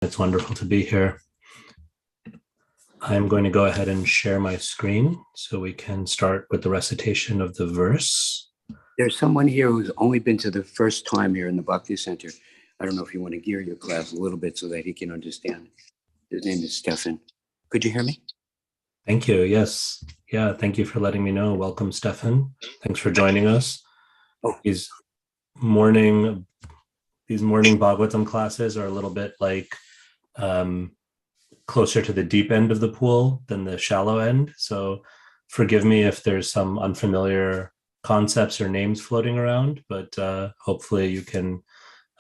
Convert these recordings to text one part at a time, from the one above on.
It's wonderful to be here. I'm going to go ahead and share my screen so we can start with the recitation of the verse. There's someone here who's only been to the first time here in the Bhakti Center. I don't know if you want to gear your class a little bit so that he can understand. His name is Stefan. Could you hear me? Thank you. Yes. Yeah. Thank you for letting me know. Welcome, Stefan. Thanks for joining us. These morning Bhagavatam classes are a little bit like closer to the deep end of the pool than the shallow end. So forgive me if there's some unfamiliar concepts or names floating around, but hopefully you can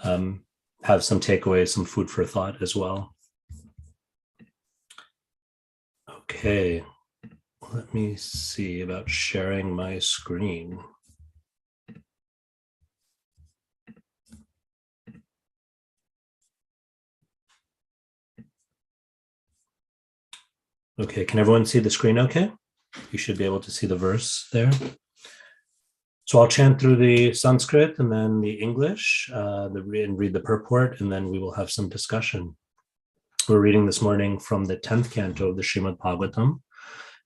have some takeaways, some food for thought as well. Okay, let me see about sharing my screen. Okay, can everyone see the screen okay? You should be able to see the verse there. So I'll chant through the Sanskrit and then the English and read the purport, and then we will have some discussion. We're reading this morning from the 10th canto of the Srimad Bhagavatam,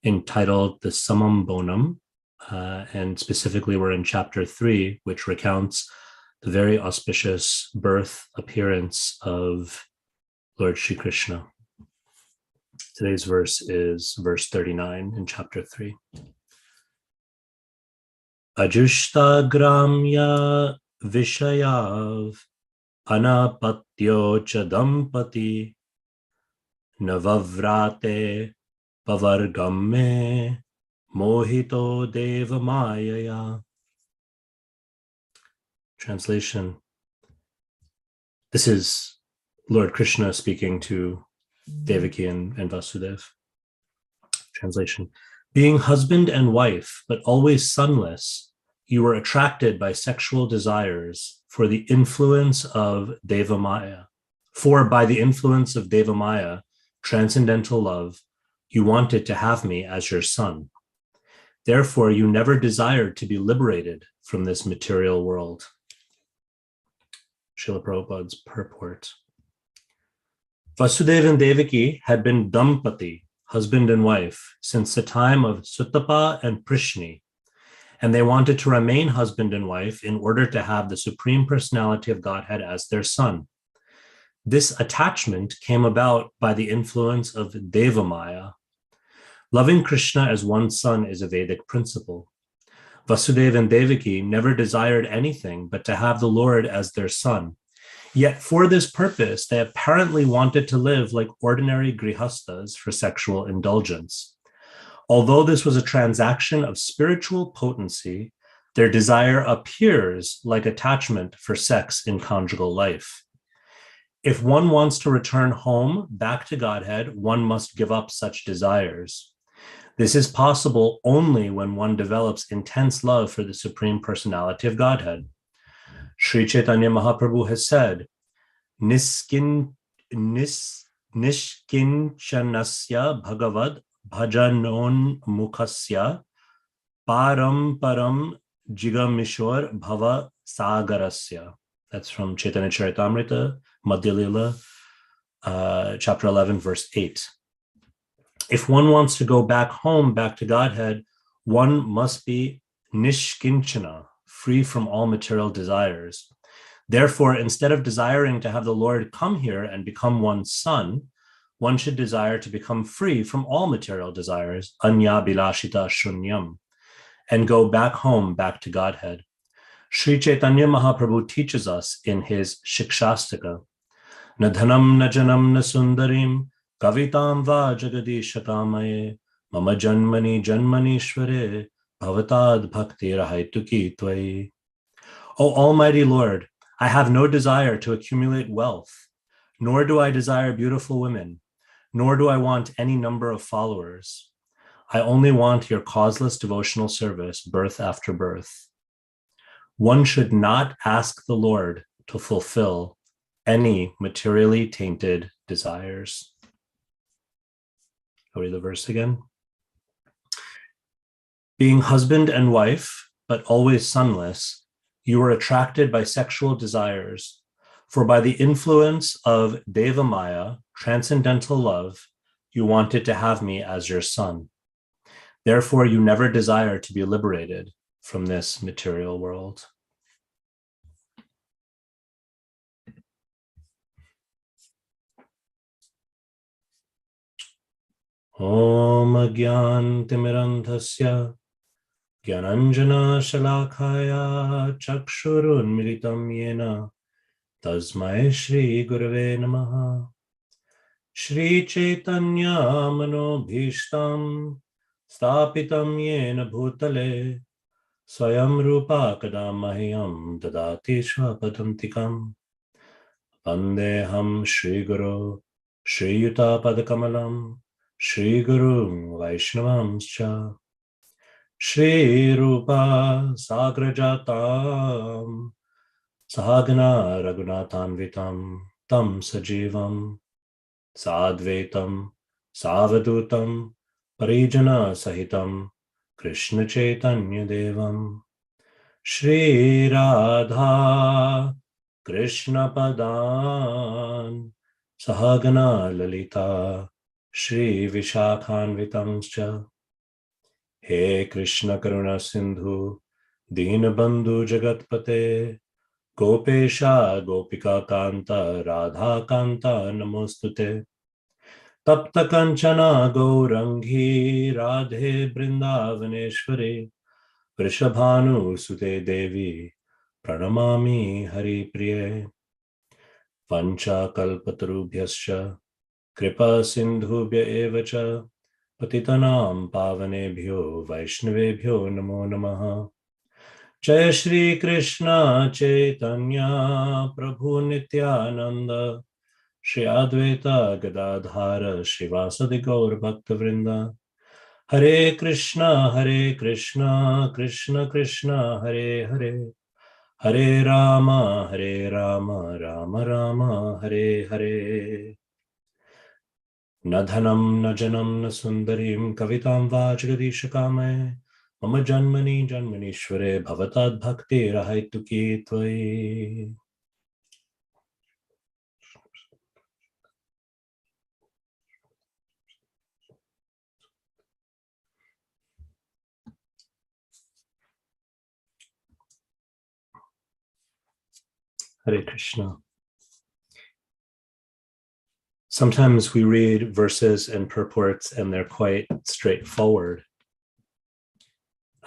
entitled the Samam Bonam, and specifically we're in chapter 3, which recounts the very auspicious birth appearance of Lord Shri Krishna. Today's verse is verse 39 in chapter 3. Ajushta gramya vishayav anapatyo cha dampati navavrate pavargamme mohito deva mayaya. Translation. This is Lord Krishna speaking to Devaki and Vasudeva. Translation. Being husband and wife, but always sonless, you were attracted by sexual desires for the influence of Deva Maya. For by the influence of Deva Maya, transcendental love, you wanted to have me as your son. Therefore, you never desired to be liberated from this material world. Srila Prabhupada's purport. Vasudeva and Devaki had been Dampati, husband and wife, since the time of Suttapa and Prishni, and they wanted to remain husband and wife in order to have the Supreme Personality of Godhead as their son. This attachment came about by the influence of Devamaya. Loving Krishna as one son is a Vedic principle. Vasudeva and Devaki never desired anything but to have the Lord as their son. Yet for this purpose, they apparently wanted to live like ordinary grihastas for sexual indulgence. Although this was a transaction of spiritual potency, their desire appears like attachment for sex in conjugal life. If one wants to return home back to Godhead, one must give up such desires. This is possible only when one develops intense love for the Supreme Personality of Godhead. Sri Chaitanya Mahaprabhu has said, Nishkinchanasya bhagavad bhajanon mukhasya param jigamishor bhava sagarasya. That's from Chaitanya Charitamrita, Madhya Lila, chapter 11, verse 8. If one wants to go back home, back to Godhead, one must be nishkinchana, free from all material desires. Therefore, instead of desiring to have the Lord come here and become one's son, one should desire to become free from all material desires, anya bilashita shunyam, and go back home, back to Godhead. Sri Chaitanya Mahaprabhu teaches us in his Shikshastika, na dhanam na janam na sundarim kavitam va jagadisha kamaye mama janmani janmanishvare Bhavatad bhakti rahaituki tvai. O Almighty Lord, I have no desire to accumulate wealth, nor do I desire beautiful women, nor do I want any number of followers. I only want your causeless devotional service, birth after birth. One should not ask the Lord to fulfill any materially tainted desires. I'll read the verse again. Being husband and wife, but always sonless, you were attracted by sexual desires For by the influence of Deva Maya, transcendental love, you wanted to have me as your son. Therefore, you never desire to be liberated from this material world. Om Agyan Timirandhasya Gyananjana Shalakaya Chakshurun Militam Yena Tasmai Shri Gurave Namaha Shri Chaitanya Manobhishtam Stapitam Yena Bhutale Swayam Rupa Kadamahyam Dadati Swapadantikam Vandeham Shri Guru Shri Yuta Padakamalam Shri Guru Vaishnavamscha Shri Rupa Sagrajatam Sahagana Raghunathanvitam Tam Sajivam Sadvaitam Savadutam Parijana Sahitam Krishna Chaitanya Devam Shri Radha Krishna Padan Sahagana Lalita Shri Vishakhanvitamscha He Krishna Karuna Sindhu Deenabandhu Jagatpate Gopesha Gopika Kanta Radha Kanta Namostute Tapta Kanchana Gaurangi Radhe Brindavaneshwari Vrishabhanu Sute Devi Pranamami Hari Priye Vancha Kalpatarubhyascha Kripa Sindhubhya Evacha Patitanam Pavanebhyo Vaishnavebhyo Namo Namaha Jai Shri Krishna Chaitanya Prabhu Nityananda Shri Advaita Gadadhara Shivasadi Gaur Bhaktavrinda Hare Krishna Krishna Krishna Hare Hare Hare Rama Rama Rama Hare Hare Na dhanam na janam na sundarim kavitam vajgadishakame mama janmani janmanishware bhavatad bhakti rahaitu tvai. Hare Krishna. Sometimes we read verses and purports and they're quite straightforward.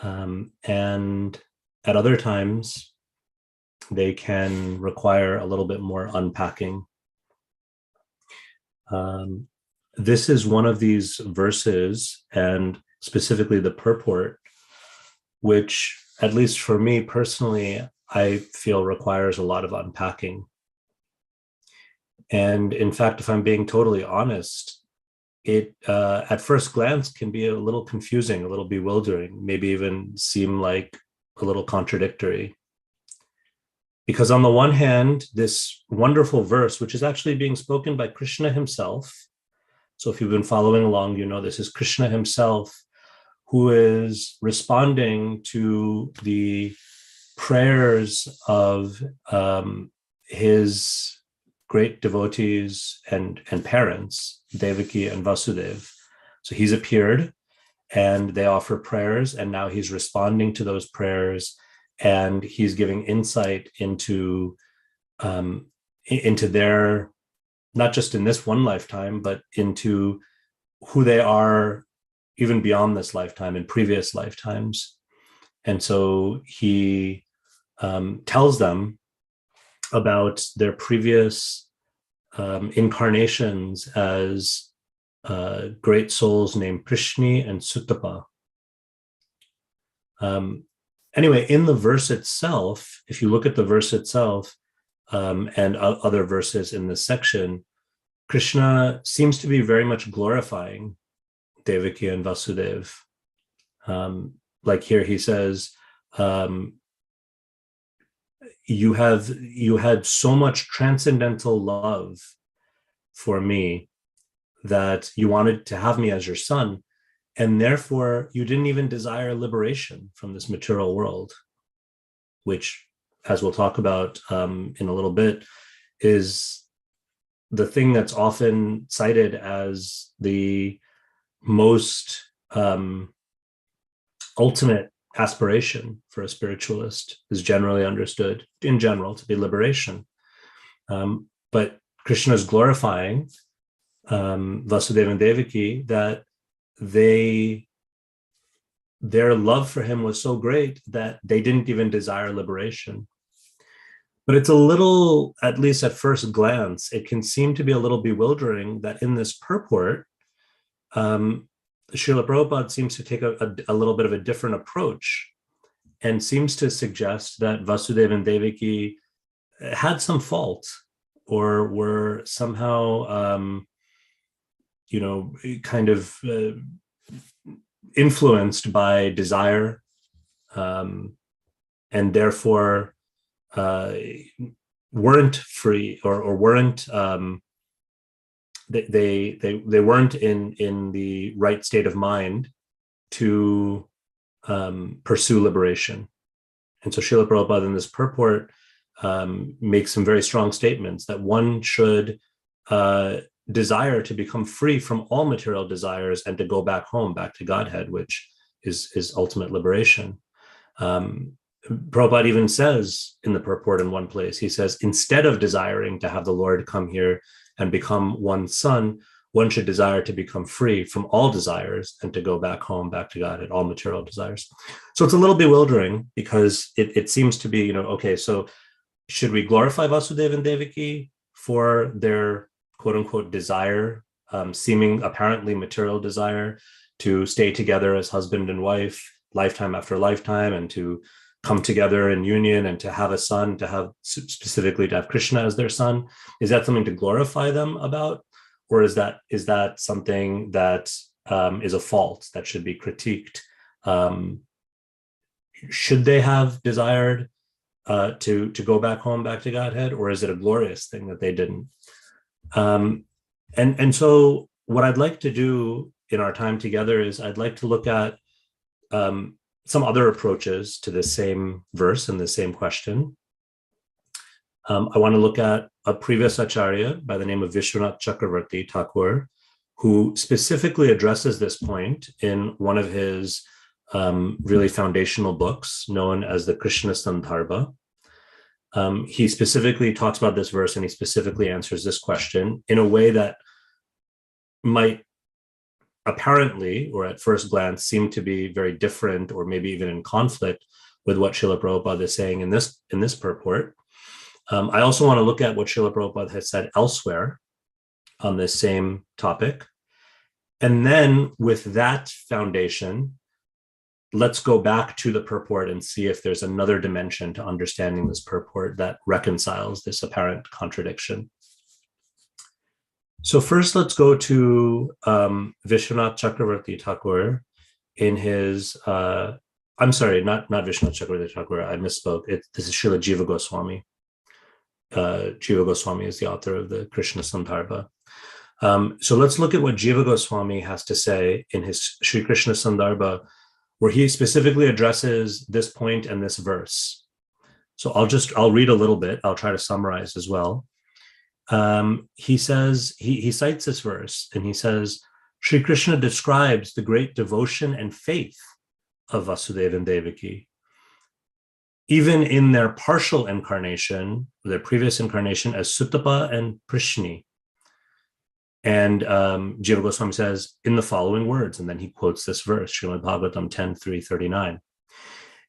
And at other times, they can require a little bit more unpacking. This is one of these verses, and specifically the purport, which, at least for me personally, I feel requires a lot of unpacking. And in fact, if I'm being totally honest, it at first glance can be a little confusing, a little bewildering, maybe even seem like a little contradictory. Because on the one hand, this wonderful verse, which is actually being spoken by Krishna himself. So if you've been following along, you know this is Krishna himself who is responding to the prayers of his great devotees and parents, Devaki and Vasudev. So he's appeared and they offer prayers, and now he's responding to those prayers, and he's giving insight into their, not just in this one lifetime, but into who they are even beyond this lifetime, in previous lifetimes. And so he tells them about their previous incarnations as great souls named Prishni and Suttapa. Anyway, in the verse itself, if you look at the verse itself and other verses in this section, Krishna seems to be very much glorifying Devaki and Vasudev. Like here he says, you had so much transcendental love for me that you wanted to have me as your son, and therefore you didn't even desire liberation from this material world, which, as we'll talk about in a little bit, is the thing that's often cited as the most ultimate aspiration for a spiritualist, is generally understood in general to be liberation. But Krishna is glorifying Vasudeva and Devaki, that their love for him was so great that they didn't even desire liberation. But it's a little, at least at first glance, it can seem to be a little bewildering that in this purport, Srila Prabhupada seems to take a little bit of a different approach and seems to suggest that Vasudeva and Devaki had some fault or were somehow, kind of influenced by desire, and therefore weren't free or weren't they weren't in the right state of mind to pursue liberation. And so Srila Prabhupada in this purport makes some very strong statements that one should desire to become free from all material desires and to go back home, back to Godhead, which is ultimate liberation. Prabhupada even says in the purport in one place, he says, instead of desiring to have the Lord come here and become one's son, one should desire to become free from all desires and to go back home, back to Godhead, all material desires. So it's a little bewildering because it seems to be, okay, so should we glorify Vasudeva and Devaki for their quote unquote desire, seeming apparently material desire, to stay together as husband and wife, lifetime after lifetime, and to come together in union and to have a son, to have specifically to have Krishna as their son? Is that something to glorify them about? Or is that something that is a fault that should be critiqued? Should they have desired to go back home, back to Godhead, or is it a glorious thing that they didn't? And so what I'd like to do in our time together is I'd like to look at some other approaches to this same verse and the same question. I want to look at a previous acharya by the name of Vishwanath Chakravarti Thakur, who specifically addresses this point in one of his really foundational books known as the Krishna Sandarbha. He specifically talks about this verse and he specifically answers this question in a way that might apparently, or at first glance, seem to be very different or maybe even in conflict with what Srila Prabhupada is saying in this purport. I also want to look at what Srila Prabhupada has said elsewhere on this same topic. And then with that foundation, let's go back to the purport and see if there's another dimension to understanding this purport that reconciles this apparent contradiction. So first, let's go to Vishwanath Chakravarti Thakur in his, I'm sorry, not Vishwanath Chakravarti Thakur, I misspoke. This is Srila Jiva Goswami. Jiva Goswami is the author of the Krishna Sandarbha. So let's look at what Jiva Goswami has to say in his Sri Krishna Sandarbha, where he specifically addresses this point and this verse. So I'll read a little bit. I'll try to summarize as well. He says, he cites this verse and he says, Sri Krishna describes the great devotion and faith of Vasudeva and Devaki. Even in their partial incarnation, their previous incarnation as Suttapa and Prishni. And Jiva Goswami says in the following words, and then he quotes this verse, Srimad Bhagavatam 10:3-39.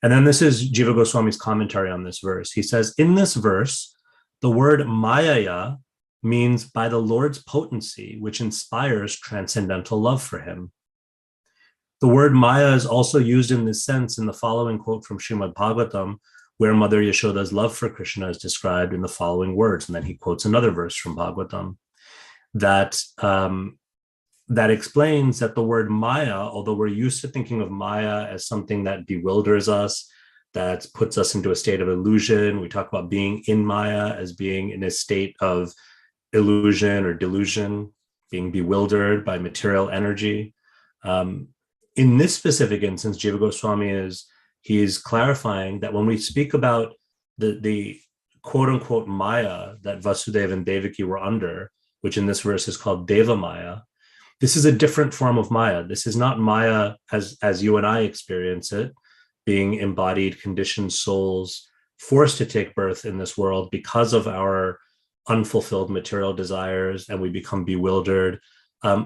And then this is Jiva Goswami's commentary on this verse. He says, in this verse, the word Mayaya means by the Lord's potency, which inspires transcendental love for him. The word Maya is also used in this sense in the following quote from Srimad Bhagavatam, where Mother Yashoda's love for Krishna is described in the following words. And then he quotes another verse from Bhagavatam that explains that the word Maya, although we're used to thinking of Maya as something that bewilders us, that puts us into a state of illusion. We talk about being in Maya as being in a state of illusion or delusion, being bewildered by material energy. In this specific instance, Jiva Goswami is clarifying that when we speak about the quote unquote Maya that Vasudeva and Devaki were under, which in this verse is called Deva Maya, this is a different form of Maya. This is not Maya as you and I experience it, being embodied, conditioned souls forced to take birth in this world because of our unfulfilled material desires, and we become bewildered.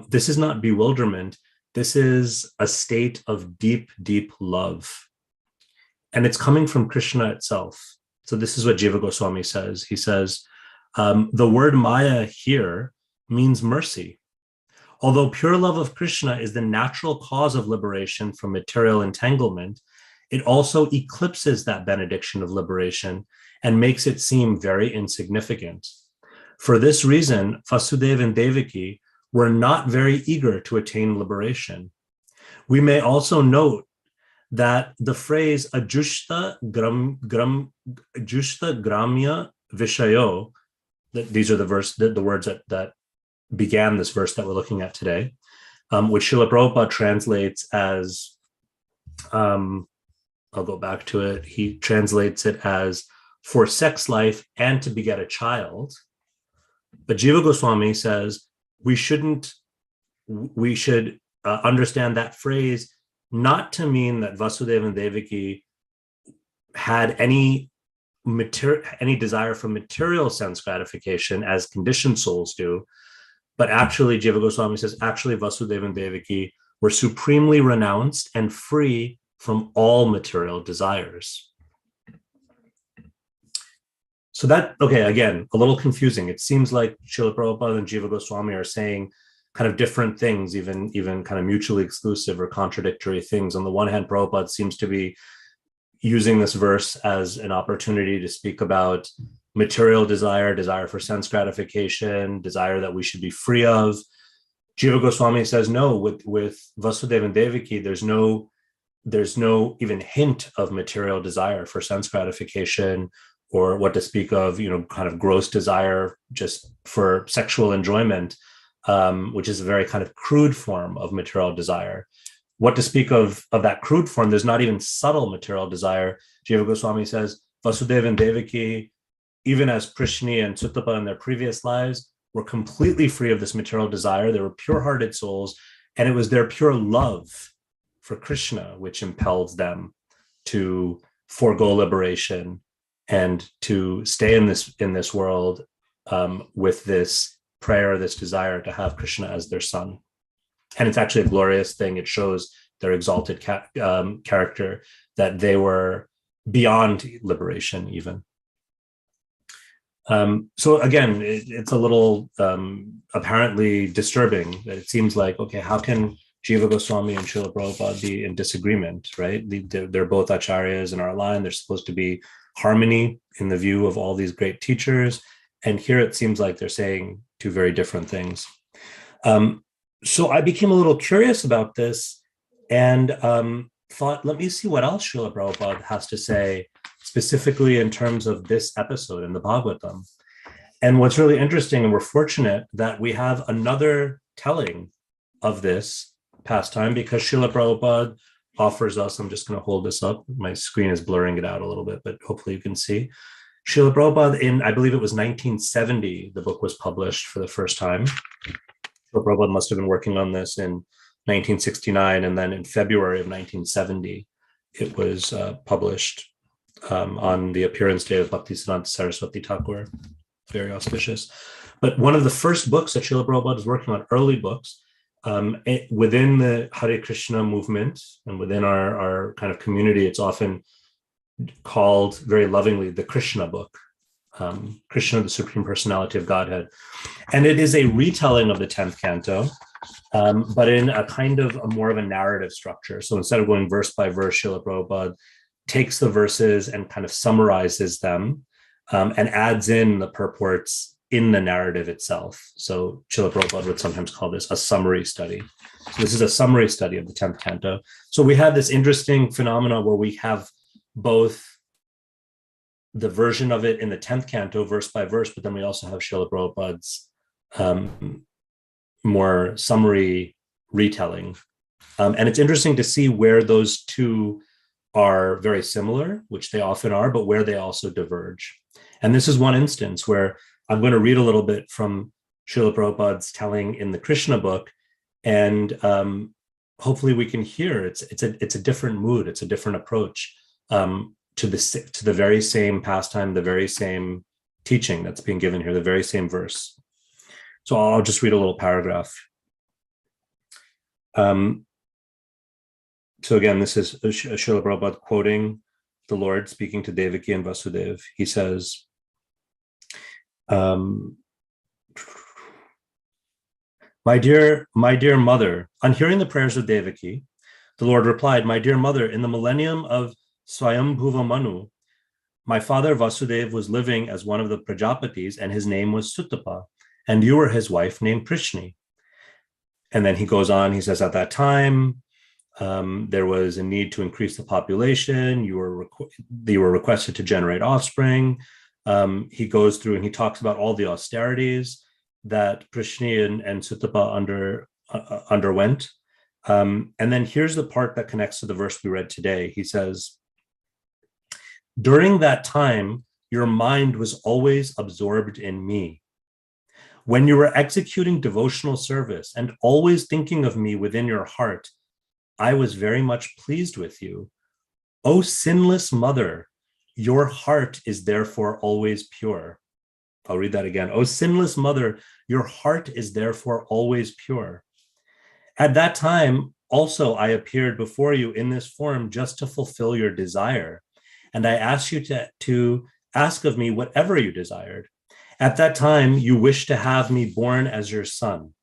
This is not bewilderment. This is a state of deep, deep love. And it's coming from Krishna itself. So this is what Jiva Goswami says. He says, the word Maya here means mercy. Although pure love of Krishna is the natural cause of liberation from material entanglement, it also eclipses that benediction of liberation and makes it seem very insignificant. For this reason, Vasudeva and Devaki were not very eager to attain liberation. We may also note that the phrase ajushta gramya vishayo, that these are the words that began this verse that we're looking at today, which Srila Prabhupada translates as, I'll go back to it. He translates it as for sex life and to beget a child. But Jiva Goswami says we should understand that phrase not to mean that Vasudeva and Devaki had any desire for material sense gratification as conditioned souls do, but actually Jiva Goswami says actually Vasudeva and Devaki were supremely renounced and free from all material desires. So that, okay, again, a little confusing. It seems like Srila Prabhupada and Jiva Goswami are saying kind of different things, even kind of mutually exclusive or contradictory things. On the one hand, Prabhupada seems to be using this verse as an opportunity to speak about material desire for sense gratification, desire that we should be free of. Jiva Goswami says, no, with Vasudeva and Devaki, there's no even hint of material desire for sense gratification, or what to speak of, kind of gross desire just for sexual enjoyment, which is a very kind of crude form of material desire. What to speak of that crude form, there's not even subtle material desire. Jiva Goswami says, Vasudeva and Devaki, even as Prishni and Suttapa in their previous lives, were completely free of this material desire. They were pure-hearted souls, and it was their pure love for Krishna which impelled them to forego liberation and to stay in this world with this prayer, this desire to have Krishna as their son. And it's actually a glorious thing. It shows their exalted character, that they were beyond liberation even. So again, it's a little apparently disturbing that it seems like, okay, how can Jiva Goswami and Srila Prabhupada be in disagreement, right? They're both acharyas in our line. There's supposed to be harmony in the view of all these great teachers. And here it seems like they're saying two very different things. So I became a little curious about this and thought, let me see what else Srila Prabhupada has to say specifically in terms of this episode in the Bhagavatam. And what's really interesting, and we're fortunate that we have another telling of this pastime, because Srila Prabhupada offers us, I'm just going to hold this up. My screen is blurring it out a little bit, but hopefully you can see. Srila Prabhupada in, I believe it was 1970, the book was published for the first time. Srila Prabhupada must have been working on this in 1969, and then in February of 1970, it was published on the appearance day of Bhaktisiddhanta Saraswati Thakur. Very auspicious. But one of the first books that Srila Prabhupada was working on, early books, within the Hare Krishna movement and within our kind of community, it's often called very lovingly the Krishna book, Krishna, the Supreme Personality of Godhead. And it is a retelling of the 10th canto, but in a kind of more of a narrative structure. So instead of going verse by verse, Srila Prabhupada takes the verses and kind of summarizes them and adds in the purports in the narrative itself. So Srila Prabhupada would sometimes call this a summary study. So this is a summary study of the 10th canto. So we have this interesting phenomena where we have both the version of it in the 10th canto, verse by verse, but then we also have Srila Prabhupada's more summary retelling. And it's interesting to see where those two are very similar, which they often are, but where they also diverge. And this is one instance where I'm going to read a little bit from Srila Prabhupada's telling in the Krishna book, and hopefully we can hear it's a different mood, it's a different approach to the very same pastime, the very same teaching that's being given here, the very same verse. So I'll just read a little paragraph. So again, this is Srila Prabhupada quoting the Lord speaking to Devaki and Vasudeva. He says, my dear mother, on hearing the prayers of Devaki, the Lord replied, my dear mother, in the millennium of Swayambhuva Manu, my father Vasudeva was living as one of the Prajapatis, and his name was Suttapa, and you were his wife named Prishni. And then he goes on, he says, at that time, there was a need to increase the population. You were requested to generate offspring. He goes through and he talks about all the austerities that Prishni and Suttapa underwent. And then here's the part that connects to the verse we read today. He says, during that time, your mind was always absorbed in me. When you were executing devotional service and always thinking of me within your heart, I was very much pleased with you. O sinless mother, your heart is therefore always pure. I'll read that again. O sinless mother, your heart is therefore always pure. At that time, also I appeared before you in this form just to fulfill your desire. And I asked you to ask of me whatever you desired. At that time, you wished to have me born as your son.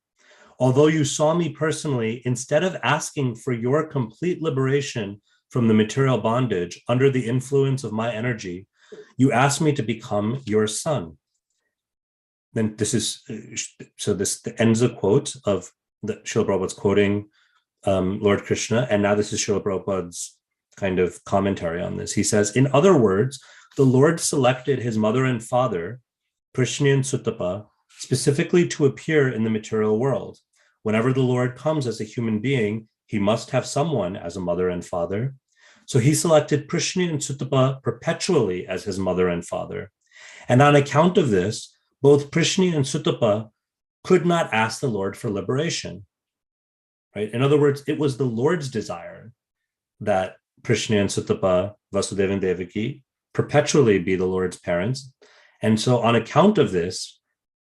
Although you saw me personally, instead of asking for your complete liberation from the material bondage under the influence of my energy, you asked me to become your son. Then this ends the quote of the Srila Prabhupada's quoting Lord Krishna, and now this is Srila Prabhupada's kind of commentary on this. He says, in other words, the Lord selected his mother and father, Prishni and Suttapa, specifically to appear in the material world. Whenever the Lord comes as a human being, he must have someone as a mother and father. So he selected Prishni and Suttapa perpetually as his mother and father. And on account of this, both Prishni and Suttapa could not ask the Lord for liberation. Right? In other words, it was the Lord's desire that Prishni and Suttapa, Vasudeva and Devaki, perpetually be the Lord's parents. And so on account of this,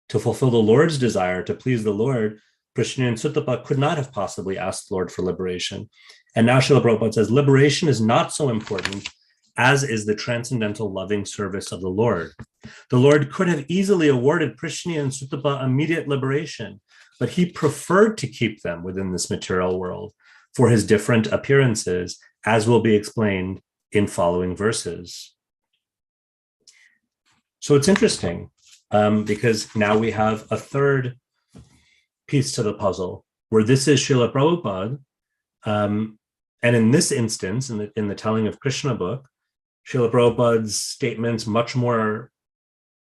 to fulfill the Lord's desire, to please the Lord, Prishni and Suttapa could not have possibly asked the Lord for liberation. And now Srila Prabhupada says, liberation is not so important as is the transcendental loving service of the Lord. The Lord could have easily awarded Prishni and Suttapa immediate liberation, but he preferred to keep them within this material world for his different appearances, as will be explained in following verses. So it's interesting because now we have a third piece to the puzzle, where this is Srila Prabhupada, and in this instance, in the telling of Krishna book, Srila Prabhupada's statements much more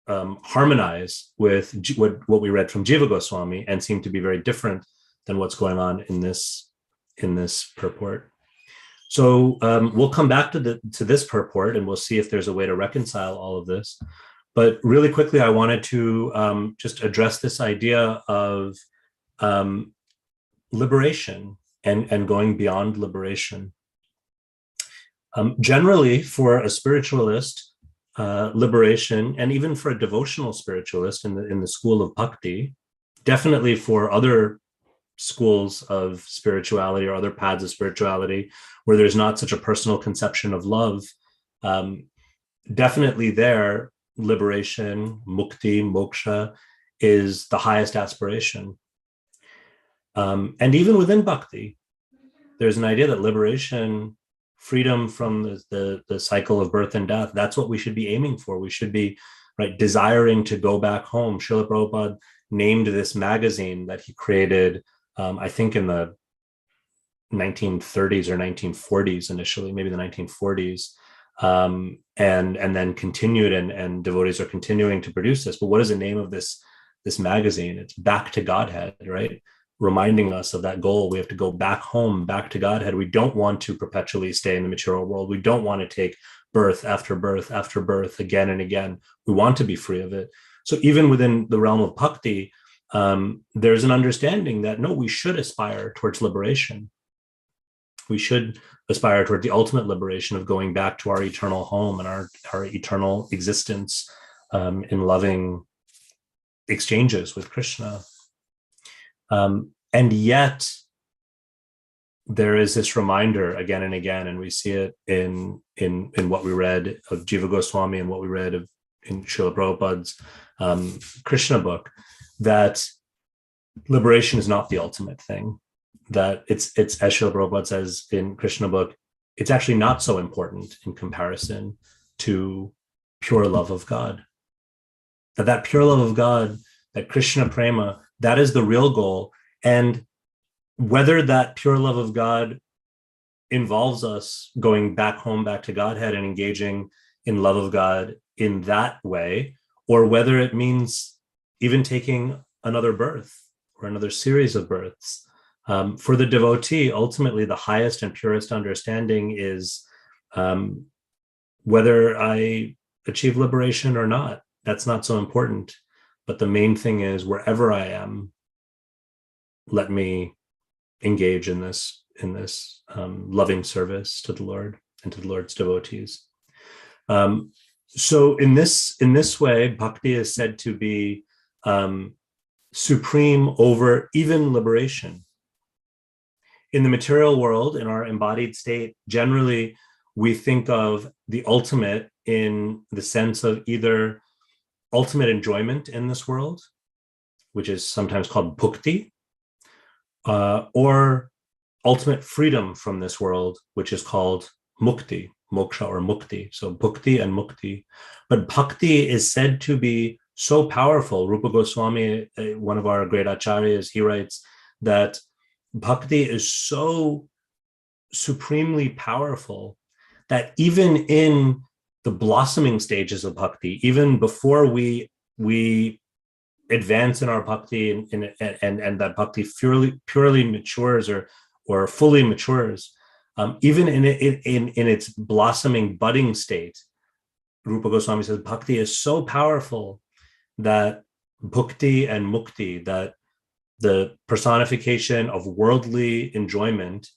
harmonize with what we read from Jiva Goswami and seem to be very different than what's going on in this purport. So we'll come back to this purport and we'll see if there's a way to reconcile all of this. But really quickly, I wanted to just address this idea of liberation and going beyond liberation. Generally, for a spiritualist, liberation, and even for a devotional spiritualist in the school of bhakti, definitely for other schools of spirituality or other paths of spirituality where there's not such a personal conception of love, definitely there, liberation, mukti, moksha is the highest aspiration. And even within bhakti, there's an idea that liberation, freedom from the cycle of birth and death, that's what we should be aiming for. We should be desiring to go back home. Srila Prabhupada named this magazine that he created, I think in the 1930s or 1940s initially, maybe the 1940s, and then continued, and devotees are continuing to produce this. But what is the name of this magazine? It's Back to Godhead, right? Reminding us of that goal. We have to go back home, back to Godhead. We don't want to perpetually stay in the material world. We don't want to take birth after birth after birth, again and again. We want to be free of it. So even within the realm of bhakti, there's an understanding that no, we should aspire towards liberation. We should aspire toward the ultimate liberation of going back to our eternal home and our eternal existence in loving exchanges with Krishna. And yet, there is this reminder again and again, and we see it in what we read of Jiva Goswami and what we read of in Srila Prabhupada's Krishna book, that liberation is not the ultimate thing. That it's as Srila Prabhupada says in Krishna book, it's actually not so important in comparison to pure love of God. That pure love of God, that Krishna prema, that is the real goal. And whether that pure love of God involves us going back home, back to Godhead and engaging in love of God in that way, or whether it means even taking another birth or another series of births. For the devotee, ultimately, the highest and purest understanding is whether I achieve liberation or not. That's not so important. But the main thing is, wherever I am, let me engage in this loving service to the Lord and to the Lord's devotees. So in this way, bhakti is said to be supreme over even liberation. In the material world, in our embodied state, generally we think of the ultimate in the sense of either ultimate enjoyment in this world, which is sometimes called bhukti, or ultimate freedom from this world, which is called mukti, moksha or mukti. So bhukti and mukti. But bhakti is said to be so powerful. Rupa Goswami, one of our great acharyas, he writes that bhakti is so supremely powerful that even in the blossoming stages of bhakti, even before we advance in our bhakti and that bhakti purely matures or fully matures, even in its blossoming, budding state, Rupa Goswami says bhakti is so powerful that bhukti and mukti, that the personification of worldly enjoyment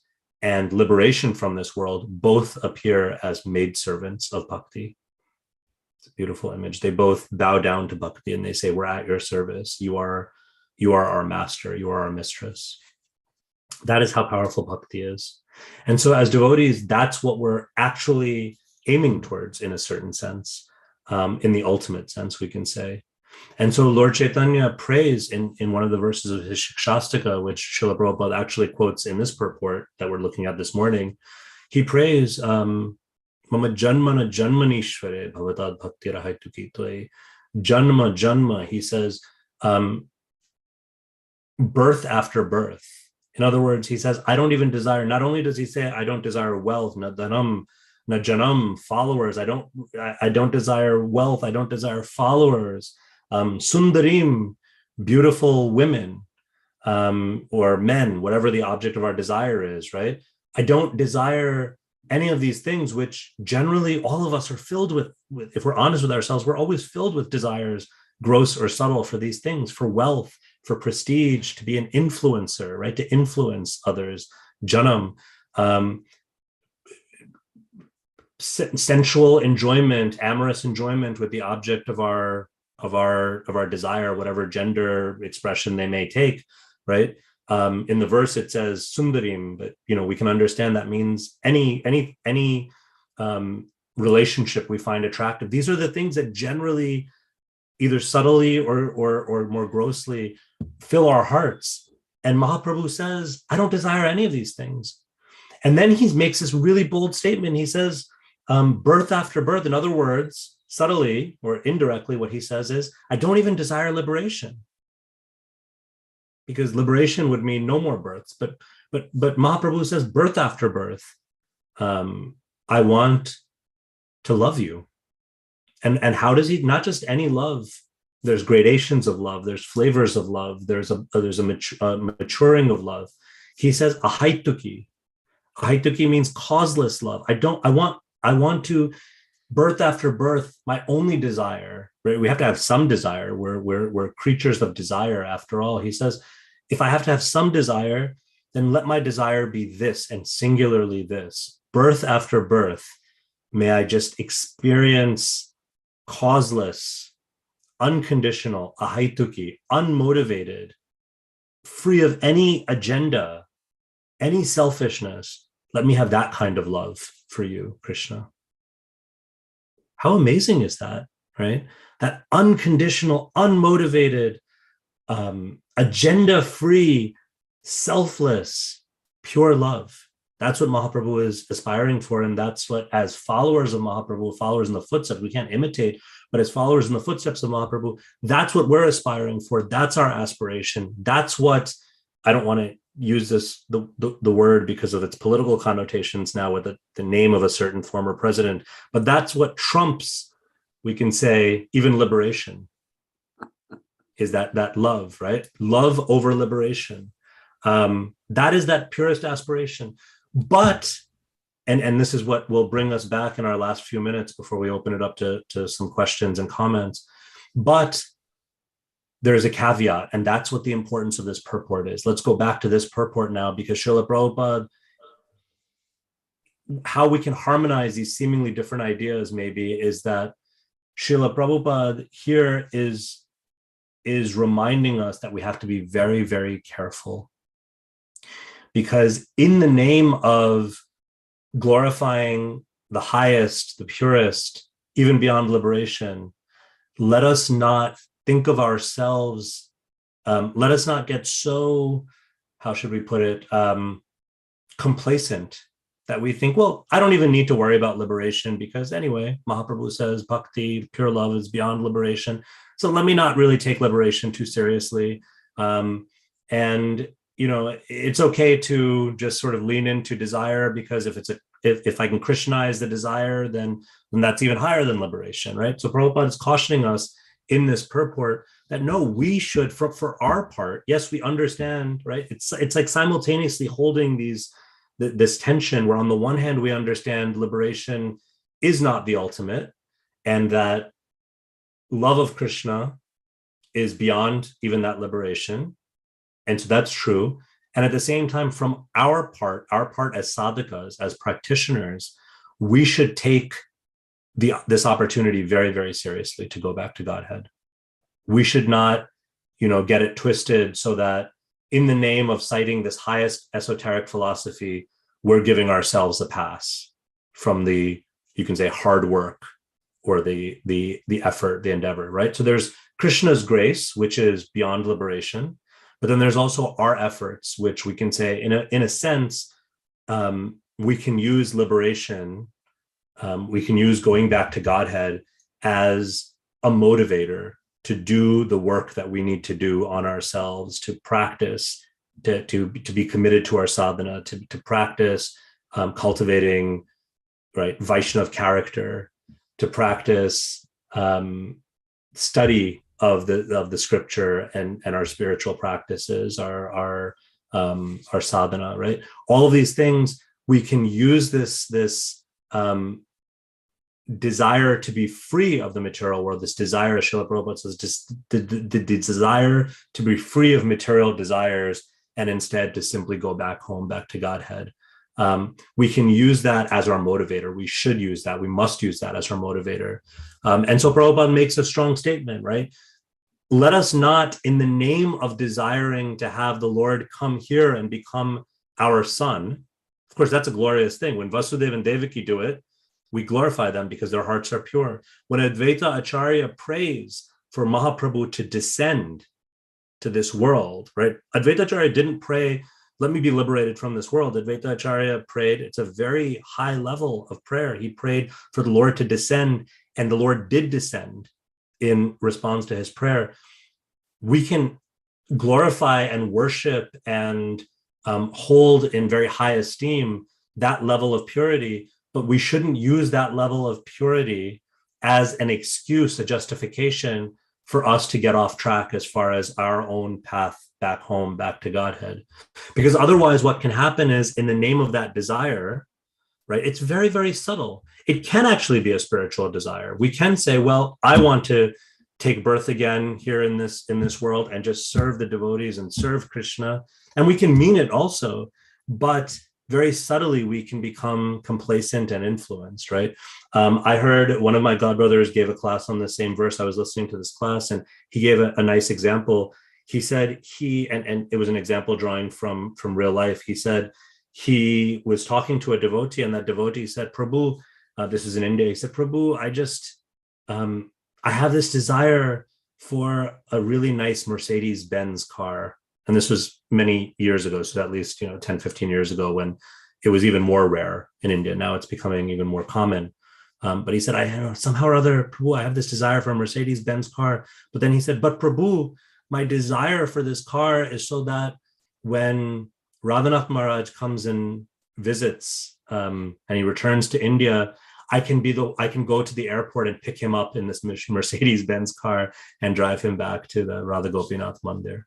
and liberation from this world, both appear as maidservants of bhakti. It's a beautiful image. They both bow down to bhakti and they say, we're at your service. You are our master. You are our mistress. That is how powerful bhakti is. And so as devotees, that's what we're actually aiming towards in a certain sense, in the ultimate sense, we can say. And so Lord Chaitanya prays in one of the verses of his Shikshastika, which Srila Prabhupada actually quotes in this purport that we're looking at this morning. He prays, Mama janmana janmanishvare bhavatad bhakti rahaytuki tvai. Janma, he says, birth after birth. In other words, he says, I don't even desire, not only does he say, I don't desire wealth, na dhanam, na janam, followers. I don't desire wealth. I don't desire followers. Sundarim, beautiful women, or men, whatever the object of our desire is, right? I don't desire any of these things, which generally all of us are filled with, if we're honest with ourselves, we're always filled with desires, gross or subtle, for these things, for wealth, for prestige, to be an influencer, right? To influence others, janam, sensual enjoyment, amorous enjoyment with the object of our desire, whatever gender expression they may take, right? In the verse it says sundarim, but we can understand that means any relationship we find attractive. These are the things that generally, either subtly or more grossly, fill our hearts. And Mahaprabhu says, I don't desire any of these things. And then he makes this really bold statement. He says, birth after birth. In other words, subtly or indirectly, what he says is, I don't even desire liberation, because liberation would mean no more births. But Mahaprabhu says, birth after birth, I want to love you. And how does he? Not just any love. There's gradations of love. There's flavors of love. There's a maturing of love. He says ahaituki. Ahaituki means causeless love. I want to birth after birth, my only desire, right? We have to have some desire. We're creatures of desire after all. He says, if I have to have some desire, then let my desire be this and singularly this. Birth after birth, may I just experience causeless, unconditional, ahaituki, unmotivated, free of any agenda, any selfishness. Let me have that kind of love for you, Krishna. How amazing is that, right? That unconditional, unmotivated, agenda-free, selfless, pure love. That's what Mahaprabhu is aspiring for. And that's what, as followers of Mahaprabhu, followers in the footsteps, we can't imitate, but as followers in the footsteps of Mahaprabhu, that's what we're aspiring for. That's our aspiration. That's what, I don't want to use the word because of its political connotations now with the name of a certain former president, but that's what trumps, we can say, even liberation, is that love, right? Love over liberation. That is that purest aspiration. But, and this is what will bring us back in our last few minutes before we open it up to some questions and comments, but there's a caveat, and that's what the importance of this purport is. Let's go back to this purport now, because Srila Prabhupada, how we can harmonize these seemingly different ideas maybe is that Srila Prabhupada here is reminding us that we have to be very, very careful. Because in the name of glorifying the highest, the purest, even beyond liberation, let us not think of ourselves, let us not get so, how should we put it, complacent that we think, well, I don't even need to worry about liberation because anyway, Mahaprabhu says bhakti, pure love is beyond liberation. So let me not really take liberation too seriously. And, you know, it's okay to just sort of lean into desire, because if I can Christianize the desire, then that's even higher than liberation, right? So Prabhupada is cautioning us in this purport that no, we should, for our part, yes, we understand, right? It's like simultaneously holding this tension where on the one hand, we understand liberation is not the ultimate, and that love of Krishna is beyond even that liberation. And so that's true. And at the same time, from our part as sadhakas, as practitioners, we should take this opportunity very, very seriously to go back to Godhead. We should not, get it twisted so that in the name of citing this highest esoteric philosophy, we're giving ourselves a pass from the, you can say, hard work or the effort, the endeavor, right? So there's Krishna's grace, which is beyond liberation, but then there's also our efforts, which we can say, in a sense, we can use liberation. We can use going back to Godhead as a motivator to do the work that we need to do on ourselves, to practice, to be committed to our sadhana, to practice cultivating, right, Vaishnav character, to practice study of the scripture and our spiritual practices, our sadhana, right? All of these things, we can use this desire to be free of the material world, this desire, as Srila Prabhupada says, just the desire to be free of material desires, and instead to simply go back home, back to Godhead. We can use that as our motivator. We should use that. We must use that as our motivator. And so Prabhupada makes a strong statement, right? Let us not, in the name of desiring to have the Lord come here and become our son. Of course, that's a glorious thing. When Vasudeva and Devaki do it, we glorify them because their hearts are pure. When Advaita Acharya prays for Mahaprabhu to descend to this world, right? Advaita Acharya didn't pray, let me be liberated from this world. Advaita Acharya prayed, it's a very high level of prayer. He prayed for the Lord to descend, and the Lord did descend in response to his prayer. We can glorify and worship and hold in very high esteem that level of purity, but we shouldn't use that level of purity as an excuse, a justification for us to get off track as far as our own path back home, back to Godhead. Because otherwise what can happen is, in the name of that desire, right? It's very, very subtle. It can actually be a spiritual desire. We can say, well, I want to take birth again here in this world and just serve the devotees and serve Krishna. And we can mean it also, but very subtly we can become complacent and influenced, right? I heard one of my godbrothers gave a class on the same verse. I was listening to this class and he gave a nice example. He said and it was an example drawing from real life. He said he was talking to a devotee and that devotee said, Prabhu, this is in India. He said, Prabhu, I have this desire for a really nice Mercedes-Benz car. And this was many years ago. So at least, 10, 15 years ago when it was even more rare in India. Now it's becoming even more common. But he said, somehow or other, Prabhu, I have this desire for a Mercedes-Benz car. But then he said, but Prabhu, my desire for this car is so that when Radhanath Maharaj comes and visits and he returns to India, I can go to the airport and pick him up in this Mercedes-Benz car and drive him back to the Radha Gopinath Mandir.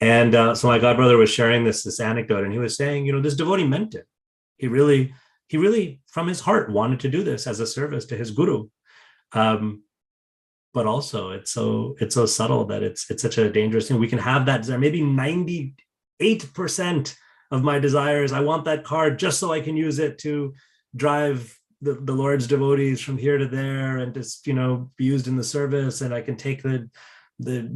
And so my godbrother was sharing this anecdote, and he was saying, this devotee meant it. He really, from his heart, wanted to do this as a service to his guru. But also, it's so subtle that it's such a dangerous thing. We can have that desire. Maybe 98% of my desires, I want that car just so I can use it to drive the Lord's devotees from here to there and just, be used in the service. And I can take the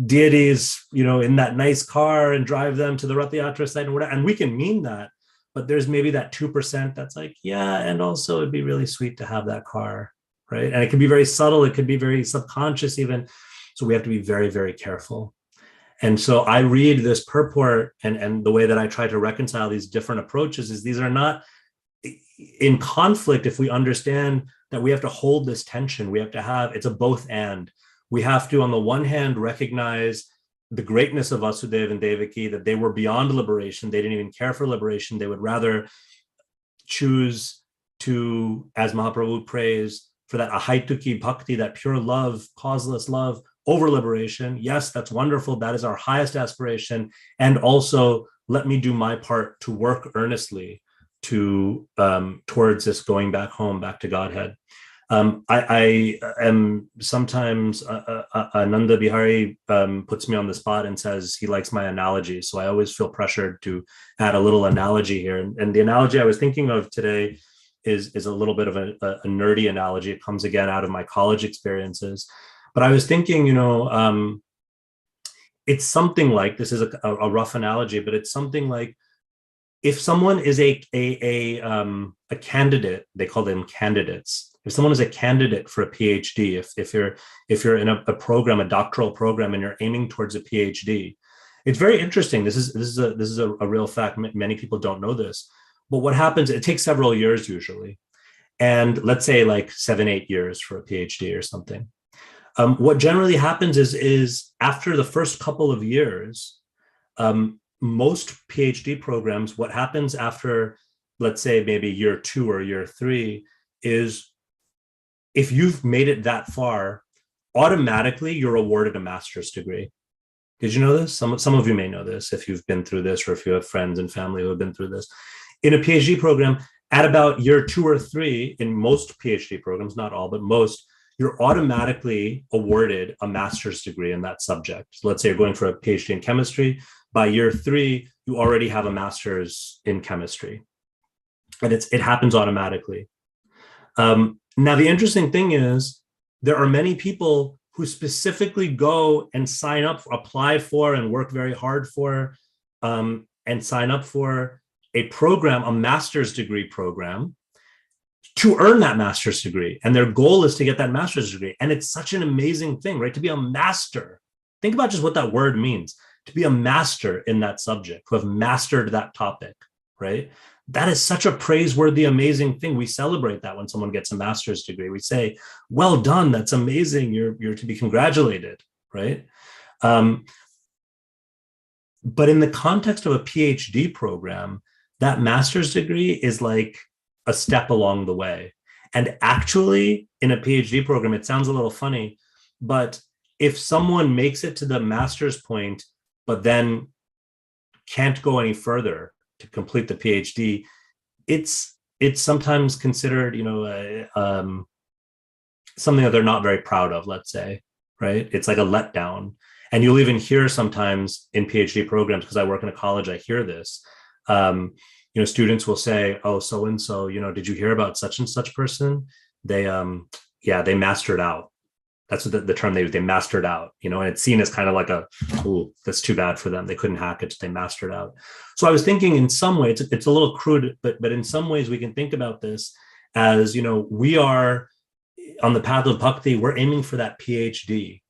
deities, in that nice car and drive them to the Rath Yatra site and whatever. And we can mean that, but there's maybe that 2% that's like, yeah, and also it'd be really sweet to have that car, right? And it can be very subtle. It could be very subconscious even. So we have to be very, very careful. And so I read this purport and the way that I try to reconcile these different approaches is these are not in conflict if we understand that we have to hold this tension. We have to have, it's a both and. We have to, on the one hand, recognize the greatness of Vasudeva and Devaki, that they were beyond liberation. They didn't even care for liberation. They would rather choose to, as Mahaprabhu prays, for that ahaituki bhakti, that pure love, causeless love, over liberation. Yes, that's wonderful. That is our highest aspiration. And also, let me do my part to work earnestly to towards this going back home, back to Godhead. I am sometimes Ananda Bihari puts me on the spot and says he likes my analogy. So I always feel pressured to add a little analogy here. And the analogy I was thinking of today is a little bit of a nerdy analogy. It comes again out of my college experiences. But I was thinking, it's something like, this is a rough analogy, but it's something like, if someone is a candidate, they call them candidates. If someone is a candidate for a PhD, if you're in a program, a doctoral program, and you're aiming towards a PhD, it's very interesting. This is a real fact. Many people don't know this, but what happens? It takes several years usually, and let's say like 7-8 years for a PhD or something. What generally happens is after the first couple of years. Most PhD programs, what happens after, let's say, maybe year 2 or year 3, is if you've made it that far, automatically you're awarded a master's degree. Did you know this? Some of you may know this if you've been through this or if you have friends and family who have been through this. In a PhD program, at about year 2 or 3, in most PhD programs, not all, but most, you're automatically awarded a master's degree in that subject. So let's say you're going for a PhD in chemistry. By year 3, you already have a master's in chemistry. And it happens automatically. Now, the interesting thing is there are many people who specifically go and sign up, apply for and work very hard for, and sign up for a program, a master's degree program, to earn that master's degree. And their goal is to get that master's degree. And it's such an amazing thing, right? To be a master. Think about just what that word means. To be a master in that subject, who have mastered that topic, right? That is such a praiseworthy, amazing thing. We celebrate that when someone gets a master's degree. We say, well done, that's amazing. You're to be congratulated, right? But in the context of a PhD program, that master's degree is like a step along the way. And actually, in a PhD program, it sounds a little funny, but if someone makes it to the master's point, but then can't go any further to complete the PhD, it's it's sometimes considered, something that they're not very proud of, let's say, right? It's like a letdown. And you'll even hear sometimes in PhD programs, because I work in a college, I hear this. Students will say, "Oh, so and so, did you hear about such and such person? They, they mastered out." That's what the term they use. They mastered out, and it's seen as kind of like ooh, that's too bad for them. They couldn't hack it, so they mastered out. So I was thinking, in some way, it's a little crude, but in some ways we can think about this as, we are on the path of bhakti. We're aiming for that PhD.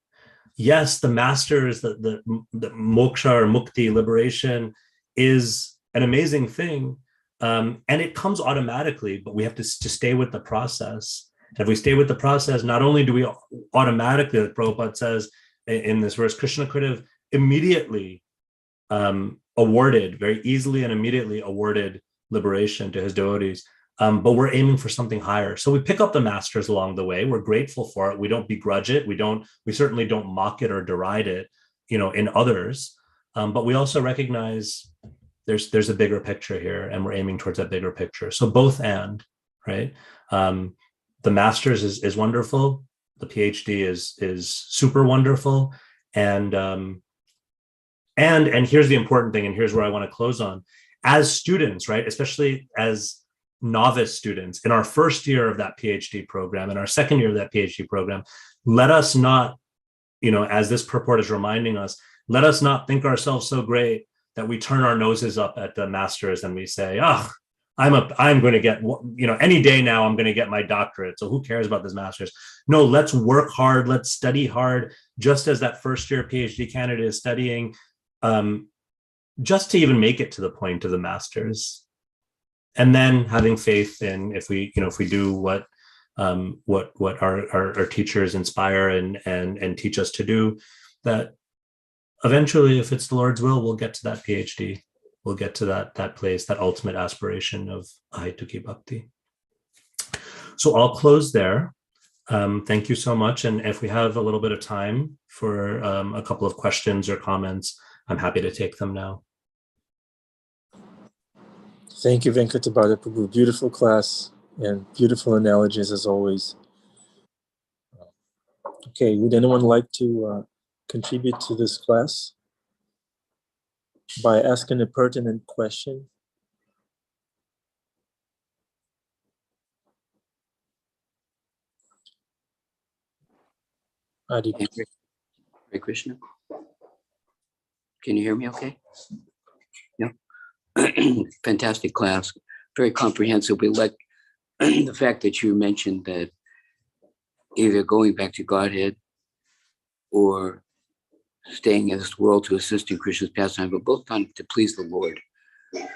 Yes, the masters, the moksha or mukti, liberation, is an amazing thing, and it comes automatically. But we have to stay with the process. And if we stay with the process, not only do we automatically, like Prabhupada says in this verse, Krishna could have immediately awarded, very easily and immediately awarded liberation to his devotees. But we're aiming for something higher. So we pick up the masters along the way. We're grateful for it. We don't begrudge it. We certainly don't mock it or deride it, in others. But we also recognize there's a bigger picture here, and we're aiming towards that bigger picture. So both and, right? The master's is wonderful. The PhD is super wonderful. And here's the important thing, and here's where I want to close on. As students, right, especially as novice students in our first year of that PhD program, in our second year of that PhD program, let us not, as this purport is reminding us, let us not think ourselves so great that we turn our noses up at the masters and we say, I'm going to get, any day now I'm going to get my doctorate. So who cares about this master's? No, let's work hard. Let's study hard, just as that first year PhD candidate is studying, just to even make it to the point of the master's. And then having faith in, if we do what our teachers inspire and teach us to do, that eventually, if it's the Lord's will, we'll get to that PhD. We'll get to that place, that ultimate aspiration of Ahaituki Bhakti. So I'll close there. Thank you so much. And if we have a little bit of time for a couple of questions or comments, I'm happy to take them now. Thank you, Venkata Prabhu. Beautiful class and beautiful analogies as always. Okay, would anyone like to contribute to this class by asking a pertinent question? Adi. Hare Krishna. Can you hear me okay? Yeah. Fantastic class. Very comprehensive. We like the fact that you mentioned that either going back to Godhead or staying in this world to assist in Krishna's pastime, but both done to please the Lord.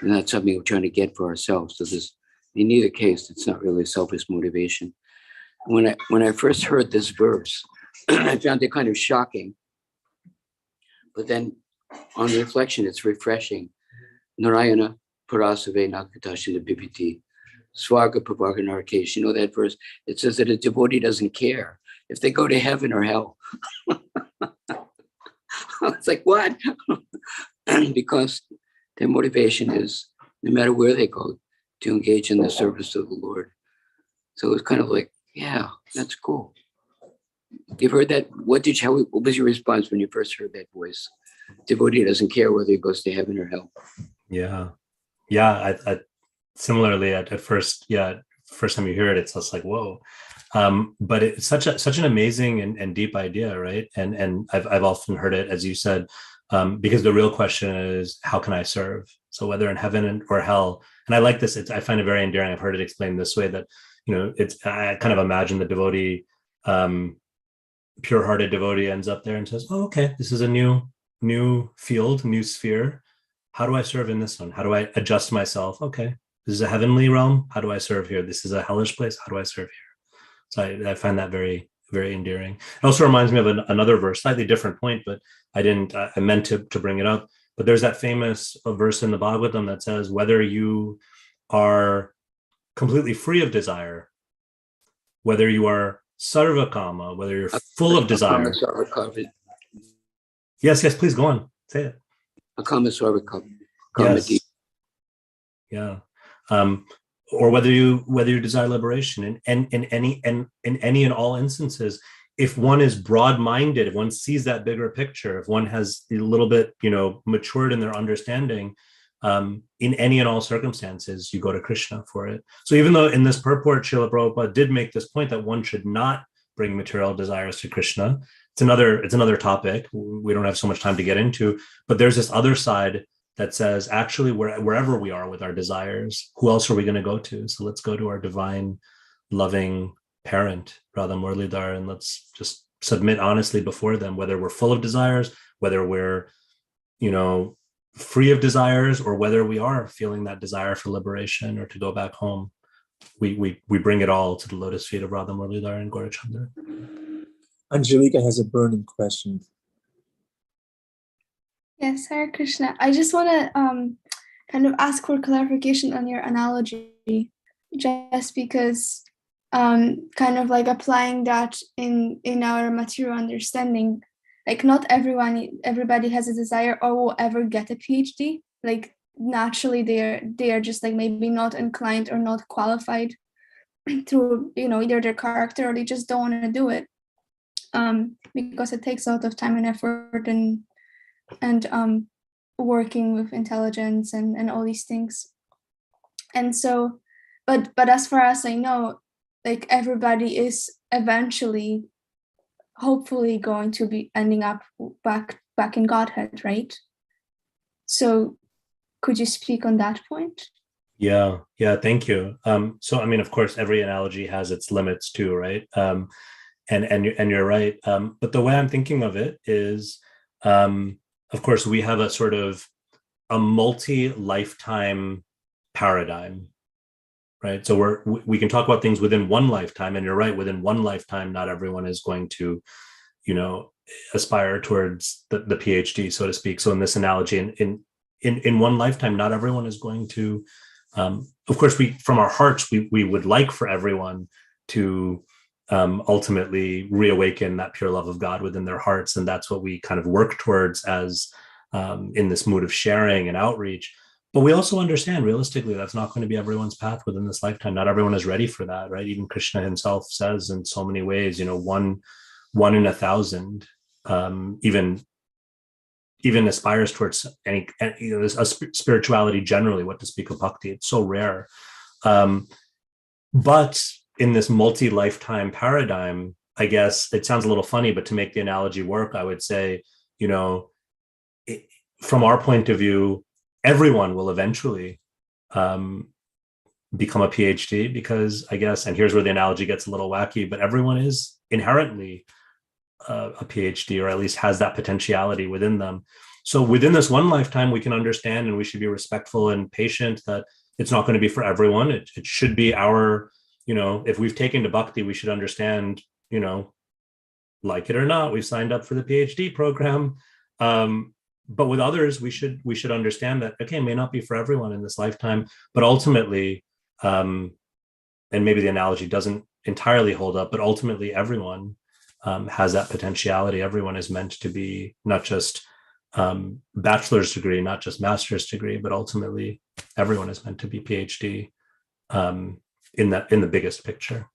And that's something we're trying to get for ourselves. So in either case, it's not really selfish motivation. When I first heard this verse, I found it kind of shocking. But then on reflection, it's refreshing. Narayana Parasave Nakatashina Bibhiti. Swarga Prabhaga Narkesh. You know that verse? It says that a devotee doesn't care if they go to heaven or hell. It's like, what? Because their motivation is, no matter where they go, to engage in the service of the Lord. So it's kind of like, yeah, that's cool. You've heard that? What was your response when you first heard that voice? Devotee doesn't care whether he goes to heaven or hell. Yeah. I similarly at first time you hear it, it's just like, whoa. But it's such an amazing and deep idea, right? And I've often heard it, as you said, because the real question is, how can I serve? So whether in heaven or hell, and I like this. I find it very endearing. I've heard it explained this way, that I kind of imagine the devotee, pure-hearted devotee, ends up there and says, "Oh, okay, this is a new field, new sphere. How do I serve in this one? How do I adjust myself? Okay, this is a heavenly realm. How do I serve here? This is a hellish place. How do I serve here?" So I find that very, very endearing. It also reminds me of another verse, slightly different point, but I meant to bring it up. But there's that famous verse in the Bhagavatam that says, whether you are completely free of desire, whether you are sarvakama, whether you're full of desire. Yes, please go on. Say it. Akama sarvakama. Yes. Yeah. or whether you desire liberation, and in any and all instances, if one is broad-minded, if one sees that bigger picture, if one has a little bit, matured in their understanding, in any and all circumstances, you go to Krishna for it. So even though in this purport, Srila Prabhupada did make this point that one should not bring material desires to Krishna, it's another topic we don't have so much time to get into, but there's this other side that says, actually, wherever we are with our desires, who else are we going to go to? So let's go to our divine, loving parent, Radha Murlidhar, and let's just submit honestly before them, whether we're full of desires, whether we're, free of desires, or whether we are feeling that desire for liberation or to go back home. We bring it all to the lotus feet of Radha Murlidhar and Gaurachandra. Angelika has a burning question. Yes, Hare Krishna. I just want to kind of ask for clarification on your analogy, just because kind of like applying that in our material understanding, like not everybody has a desire or will ever get a PhD. Like naturally they are just like maybe not inclined or not qualified through either their character, or they just don't want to do it because it takes a lot of time and effort and working with intelligence and all these things. And so, but as far as I know, like everybody is eventually, hopefully, going to be ending up back in Godhead, right? So could you speak on that point? Yeah, thank you. So I mean, of course, every analogy has its limits too, right? And you're right. But the way I'm thinking of it is, of course, we have a sort of a multi-lifetime paradigm, right? So we can talk about things within one lifetime, and you're right, within one lifetime, not everyone is going to, aspire towards the PhD, so to speak. So in this analogy, in one lifetime, not everyone is going to, of course, from our hearts, we would like for everyone to ultimately reawaken that pure love of God within their hearts. And that's what we kind of work towards as in this mood of sharing and outreach. But we also understand realistically, that's not going to be everyone's path within this lifetime. Not everyone is ready for that, right? Even Krishna himself says in so many ways, one in 1,000, even aspires towards any a spirituality generally, what to speak of bhakti. It's so rare. But in this multi-lifetime paradigm, I guess it sounds a little funny, but to make the analogy work, I would say, from our point of view, everyone will eventually become a PhD, because I guess, and here's where the analogy gets a little wacky, but everyone is inherently a PhD, or at least has that potentiality within them. So within this one lifetime, we can understand, and we should be respectful and patient that it's not going to be for everyone. It should be our, if we've taken to bhakti, we should understand, like it or not, we've signed up for the PhD program. But with others, we should understand that, okay, it may not be for everyone in this lifetime, but ultimately, and maybe the analogy doesn't entirely hold up, but ultimately everyone has that potentiality. Everyone is meant to be not just bachelor's degree, not just master's degree, but ultimately everyone is meant to be PhD in the biggest picture.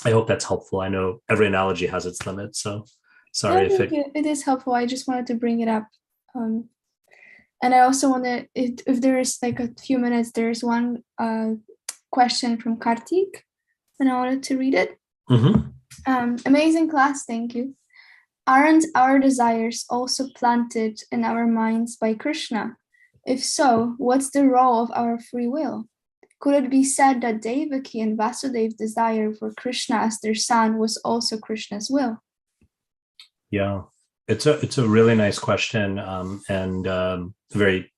I hope that's helpful. I know every analogy has its limits, so sorry if it is helpful. I just wanted to bring it up. And I also want to, if there is like a few minutes, there's one question from Kartik, and I wanted to read it. Mm-hmm. Amazing class, thank you. Aren't our desires also planted in our minds by Krishna? If so, what's the role of our free will? Could it be said that Devaki and Vasudev's desire for Krishna as their son was also Krishna's will? Yeah, it's a really nice question, and a very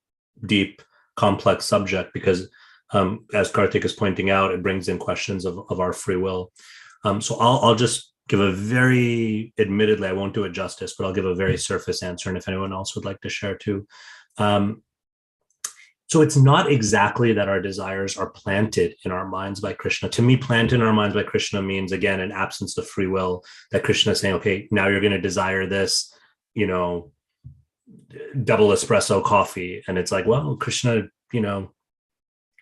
deep, complex subject, because as Karthik is pointing out, it brings in questions of our free will. So I'll just give a very, admittedly, I won't do it justice, but I'll give a very surface answer, and if anyone else would like to share too. So it's not exactly that our desires are planted in our minds by Krishna. To me, planted in our minds by Krishna means, again, an absence of free will, that Krishna is saying, okay, now you're going to desire this, double espresso coffee. And it's like, well, Krishna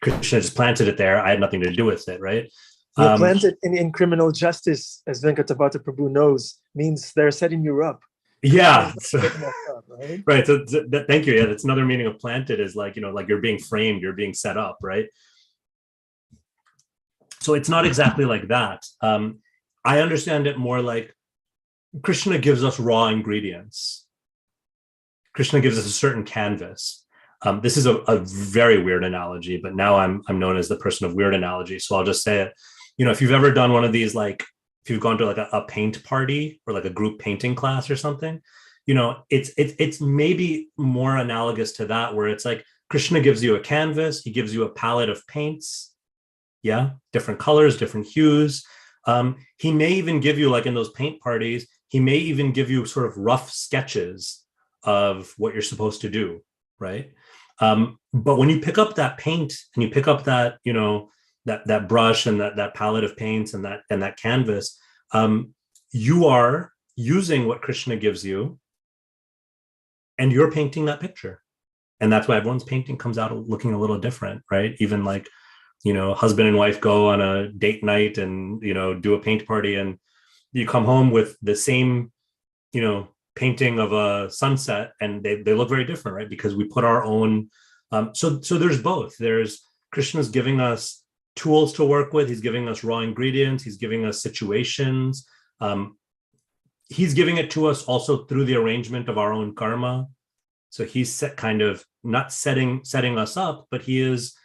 Krishna just planted it there. I had nothing to do with it, right? Yeah, planted in criminal justice, as Venkata Bhatta Prabhu knows, means they're setting you up. Yeah. So, Up, right? right. So thank you. Yeah, that's another meaning of planted is like, like you're being framed, you're being set up, right? So it's not exactly like that. I understand it more like Krishna gives us raw ingredients. Krishna gives us a certain canvas. This is a very weird analogy, but now I'm known as the person of weird analogy. So I'll just say it. If you've ever done one of these, like if you've gone to like a paint party or like a group painting class or something, it's maybe more analogous to that, where it's like Krishna gives you a canvas, he gives you a palette of paints, yeah, different colors, different hues. He may even give you, like in those paint parties, he may even give you sort of rough sketches of what you're supposed to do, right? But when you pick up that paint and you pick up that, that brush and that palette of paints and that canvas, you are using what Krishna gives you, and you're painting that picture. And that's why everyone's painting comes out looking a little different, right? Even like, husband and wife go on a date night and, do a paint party, and you come home with the same, painting of a sunset, and they look very different, right? Because we put our own, so there's both. There's Krishna's giving us tools to work with. He's giving us raw ingredients. He's giving us situations. He's giving it to us also through the arrangement of our own karma. So he's kind of not setting us up, but he is,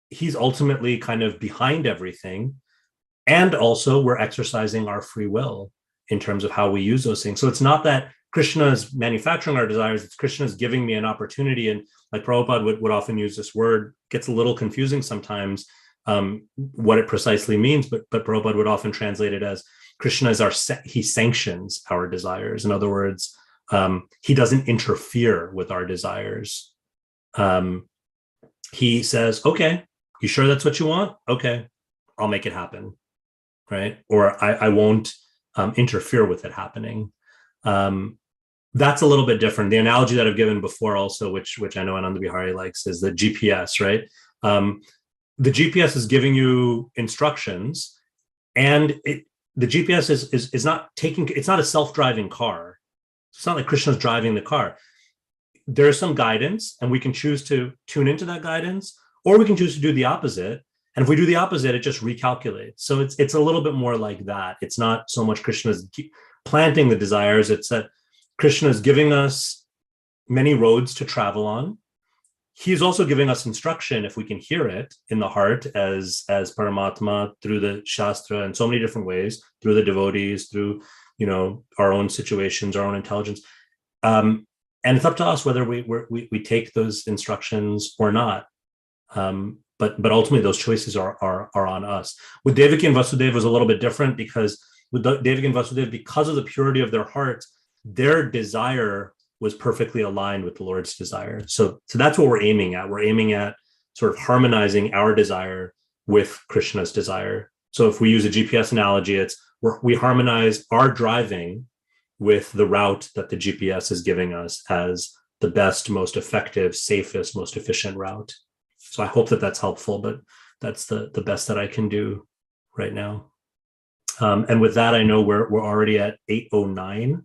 he's ultimately kind of behind everything. And also we're exercising our free will in terms of how we use those things. So it's not that Krishna is manufacturing our desires, it's Krishna's giving me an opportunity. And like Prabhupada would often use this word, gets a little confusing sometimes, what it precisely means, but Prabhupada would often translate it as Krishna is he sanctions our desires. In other words, he doesn't interfere with our desires. He says, okay, you sure that's what you want? Okay, I'll make it happen, right? Or I won't interfere with it happening. That's a little bit different. The analogy that I've given before also, which I know Ananda Bihari likes, is the GPS, right? The GPS is giving you instructions, and the GPS is not it's not a self-driving car. It's not like Krishna's driving the car. There is some guidance, and we can choose to tune into that guidance, or we can choose to do the opposite. And if we do the opposite, it just recalculates. So it's a little bit more like that. It's not so much Krishna's planting the desires. It's that Krishna is giving us many roads to travel on. He's also giving us instruction, if we can hear it in the heart, as Paramatma, through the Shastra in so many different ways, through the devotees, through our own situations, our own intelligence. And it's up to us whether we take those instructions or not. But ultimately, those choices are on us. With Devaki and Vasudeva, it was a little bit different, because with Devaki and Vasudeva, because of the purity of their hearts, their desire was perfectly aligned with the Lord's desire. So that's what we're aiming at. We're aiming at sort of harmonizing our desire with Krishna's desire. So if we use a GPS analogy, we harmonize our driving with the route that the GPS is giving us as the best, most effective, safest, most efficient route. So I hope that that's helpful, but that's the best that I can do right now. And with that, I know we're already at 8:09.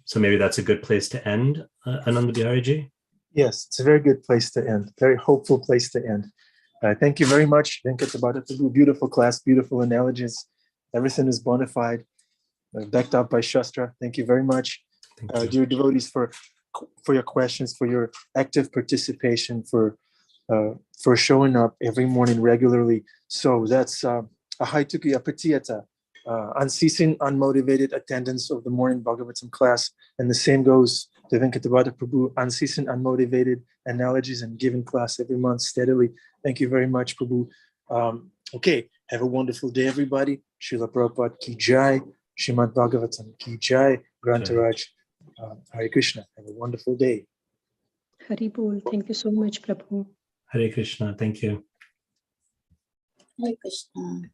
So maybe that's a good place to end, Ananda Bihari ji. Yes, it's a very good place to end. Very hopeful place to end. Thank you very much, Venkata Bhatta Prabhu. Beautiful class, beautiful analogies. Everything is bona fide, backed up by Shastra. Thank you very much, dear devotees, for your questions, for your active participation, for showing up every morning regularly. So that's Ahaituki Apatiyata, unceasing, unmotivated attendance of the morning Bhagavatam class. And the same goes to Venkata Bhatta Prabhu, unceasing, unmotivated analogies and giving class every month steadily. Thank you very much, Prabhu. Okay, have a wonderful day, everybody. Srila Prabhupada ki jai, Srimad Bhagavatam ki jai, Grantaraj, Hare Krishna. Have a wonderful day. Hari Bol. Thank you so much, Prabhu. Hare Krishna. Thank you. Hare Krishna.